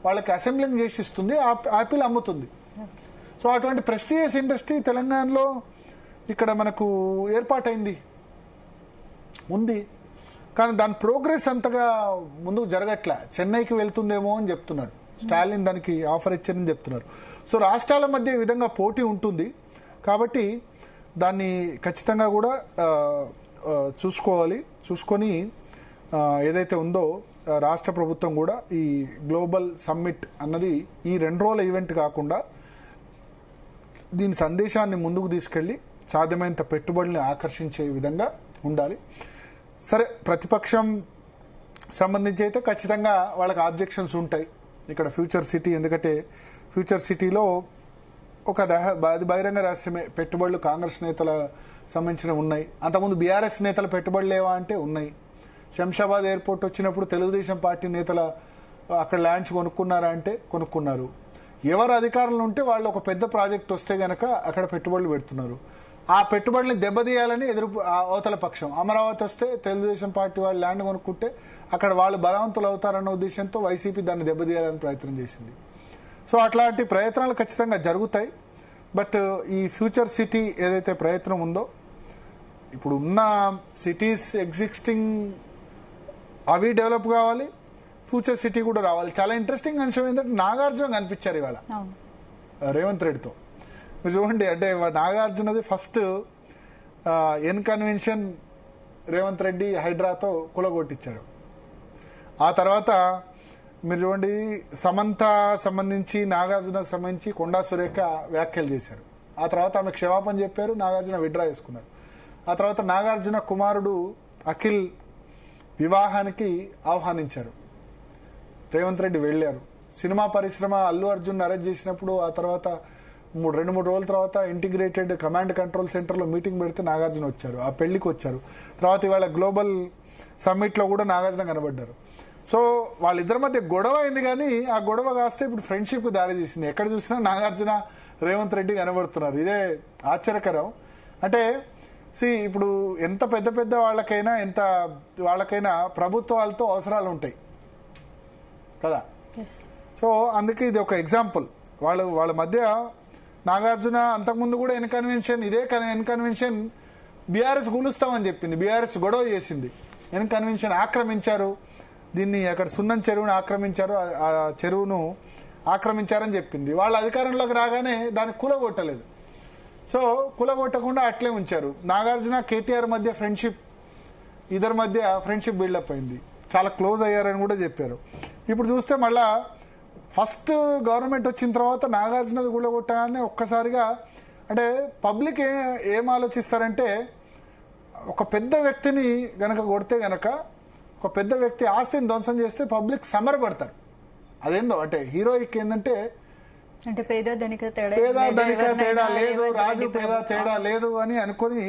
వాళ్ళకి అసెంబ్లింగ్ చేసి ఇస్తుంది, యాపిల్ అమ్ముతుంది. సో అటువంటి ప్రెస్టీజియస్ ఇండస్ట్రీ తెలంగాణలో ఇక్కడ మనకు ఏర్పాటైంది ఉంది, కానీ దాని ప్రోగ్రెస్ అంతగా ముందుకు జరగట్లే. చెన్నైకి వెళ్తుందేమో అని చెప్తున్నారు, స్టాలిన్ దానికి ఆఫర్ ఇచ్చారని చెప్తున్నారు. సో రాష్ట్రాల మధ్య ఈ విధంగా పోటీ ఉంటుంది కాబట్టి దాన్ని ఖచ్చితంగా కూడా చూసుకొని ఏదైతే ఉందో రాష్ట్ర ప్రభుత్వం కూడా ఈ గ్లోబల్ సమ్మిట్ అన్నది ఈ 2 రోజుల ఈవెంట్ కాకుండా దీని సందేశాన్ని ముందుకు తీసుకెళ్లి సాధ్యమైనంత పెట్టుబడుల్ని ఆకర్షించే విధంగా ఉండాలి. సరే, ప్రతిపక్షం సంబంధించి అయితే ఖచ్చితంగా వాళ్ళకి ఆబ్జెక్షన్స్ ఉంటాయి. ఇక్కడ ఫ్యూచర్ సిటీ, ఎందుకంటే ఫ్యూచర్ సిటీలో ఒక బహిరంగ రహస్యమే, పెట్టుబడులు కాంగ్రెస్ నేతల సంబంధించినవి ఉన్నాయి. అంతకుముందు బీఆర్ఎస్ నేతల పెట్టుబడులు లేవా అంటే ఉన్నాయి. శంషాబాద్ ఎయిర్పోర్ట్ వచ్చినప్పుడు తెలుగుదేశం పార్టీ నేతల అక్కడ ల్యాండ్స్ కొనుక్కున్నారా అంటే కొనుక్కున్నారు. ఎవరు అధికారంలో ఉంటే వాళ్ళు ఒక పెద్ద ప్రాజెక్ట్ వస్తే గనక అక్కడ పెట్టుబడులు పెడుతున్నారు. ఆ పెట్టుబడుల్ని దెబ్బతీయాలని అవతల పక్షం. అమరావతి వస్తే తెలుగుదేశం పార్టీ వాళ్ళు ల్యాండ్ కొనుక్కుంటే అక్కడ వాళ్ళు బలవంతులు అవుతారన్న ఉద్దేశంతో వైసీపీ దాన్ని దెబ్బతీయాలని ప్రయత్నం చేసింది. సో అట్లాంటి ప్రయత్నాలు ఖచ్చితంగా జరుగుతాయి. బట్ ఈ ఫ్యూచర్ సిటీ ఏదైతే ప్రయత్నం ఉందో, ఇప్పుడు ఉన్న సిటీస్ ఎగ్జిస్టింగ్ అవి డెవలప్ కావాలి, ఫ్యూచర్ సిటీ కూడా రావాలి. చాలా ఇంట్రెస్టింగ్ అంశం ఏంటంటే నాగార్జున కనిపించారు ఇవాళ రేవంత్ రెడ్డితో. మీరు చూడండి, అంటే నాగార్జునది first N convention Revanth Reddy హైడ్రాతో కులగొట్టించారు. ఆ తర్వాత మీరు చూడండి, సమంత సంబంధించి నాగార్జునకు సంబంధించి కొండా సురేఖ వ్యాఖ్యలు చేశారు. ఆ తర్వాత ఆమె క్షమాపణ చెప్పారు, నాగార్జున విత్డ్రా చేసుకున్నారు. ఆ తర్వాత నాగార్జున కుమారుడు అఖిల్ వివాహానికి ఆహ్వానించారు, రేవంత్ రెడ్డి వెళ్ళారు. సినిమా పరిశ్రమ అల్లు అర్జున్ అరెస్ట్ చేసినప్పుడు ఆ తర్వాత 2-3 రోజుల తర్వాత ఇంటిగ్రేటెడ్ కమాండ్ కంట్రోల్ సెంటర్లో మీటింగ్ పెడితే నాగార్జున వచ్చారు, ఆ పెళ్లికి వచ్చారు. తర్వాత ఇవాళ గ్లోబల్ సమ్మిట్లో కూడా నాగార్జున కనబడ్డారు. సో వాళ్ళిద్దరి మధ్య గొడవ అయింది, కానీ ఆ గొడవ కాస్తే ఇప్పుడు ఫ్రెండ్షిప్ దారి తీసింది. ఎక్కడ చూసినా నాగార్జున రేవంత్ రెడ్డి కనబడుతున్నారు. ఇదే ఆశ్చర్యకరం. అంటే ఇప్పుడు ఎంత పెద్ద వాళ్ళకైనా ప్రభుత్వాలతో అవసరాలు ఉంటాయి కదా. సో అందుకే ఇది ఒక ఎగ్జాంపుల్. వాళ్ళ మధ్య నాగార్జున అంతకుముందు కూడా ఇదే కన్వెన్షన్ బీఆర్ఎస్ కూలుస్తామని చెప్పింది. బీఆర్ఎస్ గొడవ చేసింది, కన్వెన్షన్ ఆక్రమించారు, దీన్ని అక్కడ సున్నం చెరువును ఆక్రమించారు, ఆ చెరువును ఆక్రమించారని చెప్పింది. వాళ్ళ అధికారంలోకి రాగానే దాన్ని కూలగొట్టలేదు. సో కూలగొట్టకుండా అట్లే ఉంచారు. నాగార్జున కేటీఆర్ మధ్య ఫ్రెండ్షిప్, ఇద్దరి మధ్య ఫ్రెండ్షిప్ బిల్డప్ అయింది, చాలా క్లోజ్ అయ్యారని కూడా చెప్పారు. ఇప్పుడు చూస్తే మళ్ళా ఫస్ట్ గవర్నమెంట్ వచ్చిన తర్వాత నాగార్జునది కూలగొట్టగానే ఒక్కసారిగా, అంటే పబ్లిక్ ఏం ఆలోచిస్తారంటే, ఒక పెద్ద వ్యక్తిని గనక కొడితే గనక, ఒక పెద్ద వ్యక్తి ఆస్తిని ధ్వంసం చేస్తే పబ్లిక్ సమరపడతారు. అదేందో అంటే హీరోయిక్ ఏంటంటే పేద ధనిక తేడా లేదు, రాజు పేద తేడా లేదు అని అనుకుని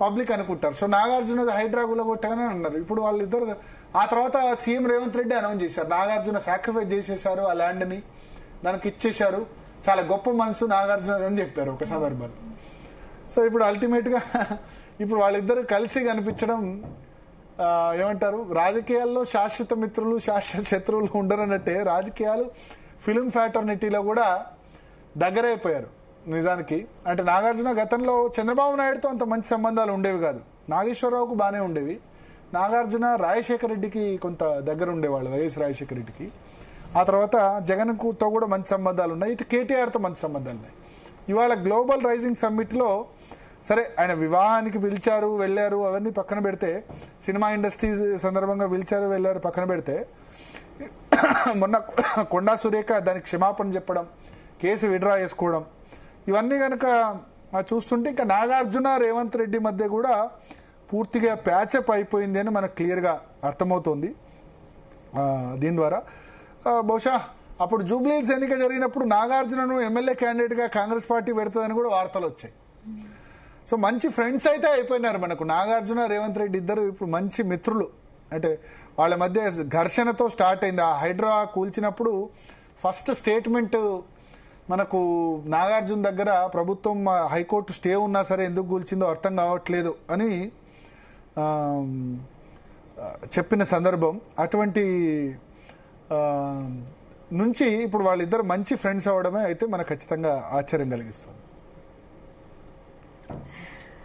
పబ్లిక్ అనుకుంటారు. సో నాగార్జున హైడ్రా కూలగొట్టగానే అన్నారు. ఇప్పుడు వాళ్ళిద్దరు ఆ తర్వాత సీఎం రేవంత్ రెడ్డి అనౌన్స్ చేశారు, నాగార్జున సాక్రిఫైస్ చేసేశారు, ఆ ల్యాండ్ని దానికి ఇచ్చేశారు, చాలా గొప్ప మనసు నాగార్జున అని చెప్పారు ఒక సందర్భంలో. సో ఇప్పుడు అల్టిమేట్గా ఇప్పుడు వాళ్ళిద్దరు కలిసి కనిపించడం, ఏమంటారు, రాజకీయాల్లో శాశ్వత మిత్రులు శాశ్వత శత్రువులు ఉండరన్నట్టే రాజకీయాలు ఫిల్మ్ ఫ్యాటర్నిటీలో కూడా దగ్గరైపోయారు నిజానికి. అంటే నాగార్జున గతంలో చంద్రబాబు నాయుడుతో అంత మంచి సంబంధాలు ఉండేవి కాదు, నాగేశ్వరరావుకు బాగానే ఉండేవి. నాగార్జున రాజశేఖర రెడ్డికి కొంత దగ్గర ఉండేవాళ్ళు, వైఎస్ రాజశేఖర రెడ్డికి. ఆ తర్వాత జగన్తో కూడా మంచి సంబంధాలు ఉన్నాయి, ఇటు కేటీఆర్తో మంచి సంబంధాలు ఉన్నాయి. ఇవాళ గ్లోబల్ రైజింగ్ సమ్మిట్లో సరే ఆయన వివాహానికి పిలిచారు, వెళ్ళారు, అవన్నీ పక్కన పెడితే, సినిమా ఇండస్ట్రీ సందర్భంగా పిలిచారు, వెళ్ళారు పక్కన పెడితే, మొన్న కొండా సురేఖ దానికి క్షమాపణ చెప్పడం, కేసు విత్డ్రా చేసుకోవడం, ఇవన్నీ కనుక చూస్తుంటే ఇంకా నాగార్జున రేవంత్ రెడ్డి మధ్య కూడా పూర్తిగా ప్యాచప్ అయిపోయింది అని మనకు క్లియర్గా అర్థమవుతోంది. దీని ద్వారా బహుశా అప్పుడు జూబ్లీహిల్స్ ఎన్నిక జరిగినప్పుడు నాగార్జునను ఎమ్మెల్యే క్యాండిడేట్గా కాంగ్రెస్ పార్టీ పెడుతుందని కూడా వార్తలు వచ్చాయి. సో మంచి ఫ్రెండ్స్ అయితే అయిపోయినారు మనకు. నాగార్జున రేవంత్ రెడ్డి ఇద్దరు ఇప్పుడు మంచి మిత్రులు. అంటే వాళ్ళ మధ్య ఘర్షణతో స్టార్ట్ అయింది. ఆ హైడ్రా కూల్చినప్పుడు ఫస్ట్ స్టేట్మెంట్ మనకు నాగార్జున దగ్గర, ప్రభుత్వం హైకోర్టు స్టే ఉన్నా సరే ఎందుకు కూల్చిందో అర్థం కావట్లేదు అని చెప్పిన సందర్భం. అటువంటి నుంచి ఇప్పుడు వాళ్ళిద్దరు మంచి ఫ్రెండ్స్ అవ్వడమే అయితే మనకు ఖచ్చితంగా ఆశ్చర్యం కలిగిస్తుంది.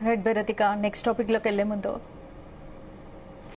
రెడ్ బెరతిక నెక్స్ట్ టాపిక్ లోకి వెళ్లే ముందు